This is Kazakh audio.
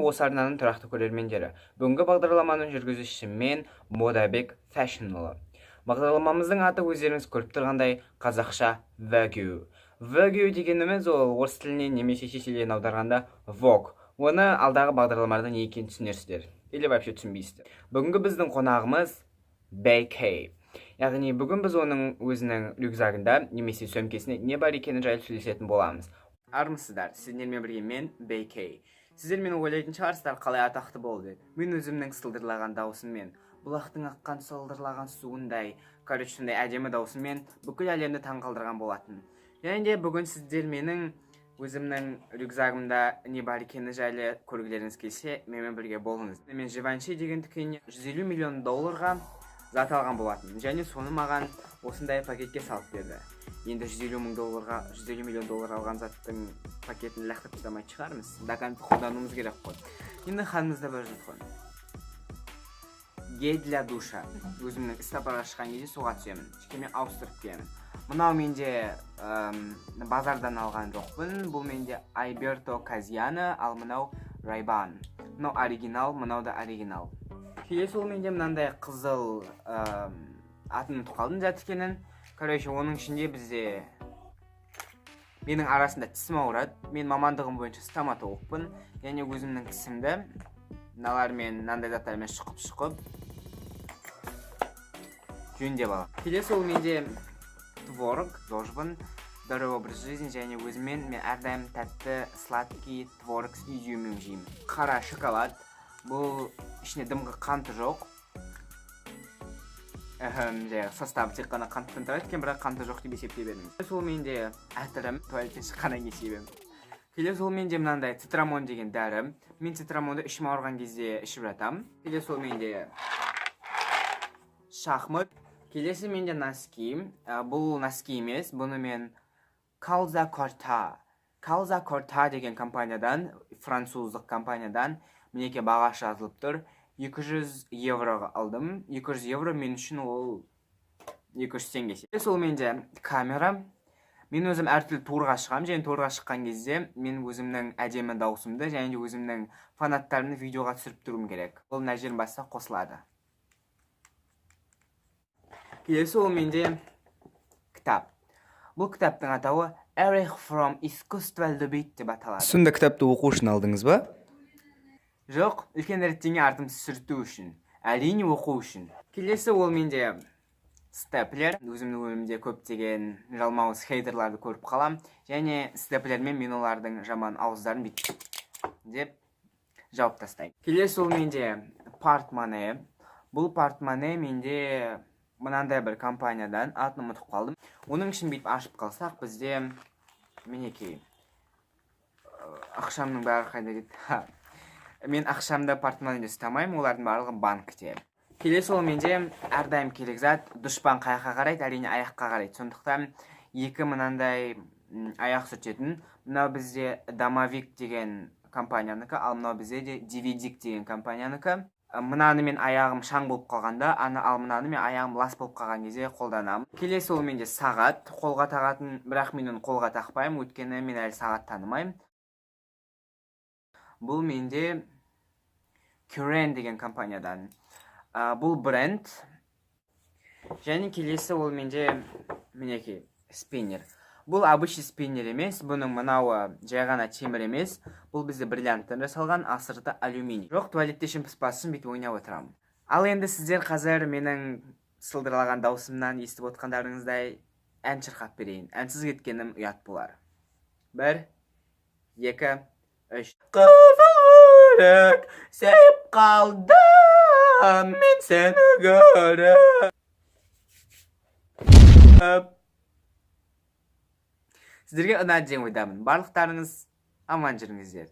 осы арнаның тұрақты көрермендері. Бүгінгі бағдарламаның жүргізушісі мен Модабек Фэшнлы. Бағдарламамыздың аты өздеріңіз көріп тұрғандай қазақша Wagyu. Wagyu дегеніміз ол орыс тілінен немесе шетелден аударғанда Vogue. Оны алдағы бағдарламада не екенін түсінерсіздер. Или вообще түсінбейсіздер. Бүгінгі біздің қонағымыз BK. Яғни бүгін біз оның өзінің рюкзагында немесе сөмкесіне не бар екені жайлы сөйлесетін боламыз. Армысыздар, сіздермен бірге мен BK. Сіздер мені ойлайтын шығарсыздар, қалай атақты болды. Мен өзімнің сылдырлаған даусыммен, бұлақтың аққан сылдырлаған суындай, сондай әдемі даусыммен бүкіл әлемді таңқалдырған болатын. Және де бүгін сіздер менің өзімнің рюкзагымда не бар екені жайлы көргілеріңіз келсе, менімен бірге болыңыз. Мен Givenchy деген дүкеннен $150 миллион зат алған болатын. Және соны маған осындай пакетке салып берді. Енді $150 миллион алған заттың пакетін лақтырып тастамай шығармыз. Доканды қолдануымыз керек қой. Енді ханымызда бір жат қой. Гель для душа. Өзімнің іс-сапарға шыққан кезде суға түсемін. Кішкене ауыстырып келемін. Мынау менде базардан алған жоқпын. Бұл менде Альберто Казиано, ал мынау Ray-Ban. Мынау оригинал, мынау да оригинал. Келесі ол менде мынандай қызыл атын ұмытып қалдым зат екенін. Оның ішінде бізде менің арасында тісім ауырады. Мен мамандығым бойынша стоматологпын. Және өзімнің тісімді мыналармен, мынандай заттармен шұқып жөндеп аламын. Келесі ол менде творог, дожбын, здоровый образ жизни, және өзімен мен әрдайым тәтті сладкий творог с изюмін жеймін. Қара шоколад. Бұл ішіне дымғы қанты жоқ. Составы тек қана қанттан тұрады екен, бірақ қанты жоқ деп есептей бермеңіз. Сол менде әтірім, туалеттен шыққаннан кейін себем. Келесі ол менде мынандай цитрамон деген дәрі. Мен цитрамонды ішім ауырған кезде ішіп жатам. Келесі ол менде шахмат. Келесі менде носки. Бұл носки емес, бұны мен Calza Corta деген компаниядан, француздық компаниядан мінеке баға жазылып тұр. 200 евроға алдым. 200 евро мен үшін ол 200 теңге. Сол менде камера. Мен өзім әртүрлі турға шығам. Және турға шыққан кезде мен өзімнің әдемі даусымды және өзімнің фанаттарымды видеоға түсіріп тұруым керек. Ол мына жерін басса қосылады. Келесі ол менде кітап. Бұл кітаптың атауы Erich from Искусство любить деп аталады. Сонда кітапты оқу үшін алдыңыз ба? Жоқ, үлкен реттеңе артымсыз сүрту үшін. Әрине оқу үшін. Келесі ол менде степлер. Өзімнің өмірімде көптеген жалмауыз хейтерларды көріп қалам. Және степлермен мен олардың жаман ауыздарын деп жауып тастаймын. Келесі ол менде портмоне. Бұл портмоне менде мынандай бір компаниядан, атын ұмытып қалдым. Оның ішін бүйтіп ашып қалсақ, бізде мінекей ақшамның бәрі қайда кетті. Мен ақшамды портмонеде ұстамаймын, олардың барлығы банкте. Келесі ол менде әрдайым керек зат. Дұшпан қаяққа қарайды, әрине аяққа қарайды. Сондықтан екі мынандай аяқ сүртетін. Мынау бізде Домовик деген компанияныкі, ал мынау бізде де Dividik деген компанияныкі. Мынаны мен аяғым шаң болып қалғанда, ал мынаны мен аяғым лас болып қалған кезде қолданамын. Келесі ол менде сағат. Қолға тағатын, бірақ мен оны қолға тақпаймын, өйткені мен әлі сағат танымаймын. Бұл менде Current деген компаниядан. Бұл бренд. Және келесі ол менде мінеке спиннер. Бұл обычный спиннер емес, бұның мынауы жай ғана темір емес. Бұл бізде бриллианттан жасалған, сырты алюминий. Жоқ, туалетте ішім пыспасын бүйтіп ойнап отырамын. Ал енді сіздер қазір менің сылдырлаған даусымнан естіп отқандарыңыздай ән шырқап берейін. Әнсіз кеткенім ұят болар. 1, 2, 3. Қывырық сәйіп қалдым, мен сені көріп. Сіздерге ұнады деген ойдамын. Барлықтарыңыз аман жүріңіздер.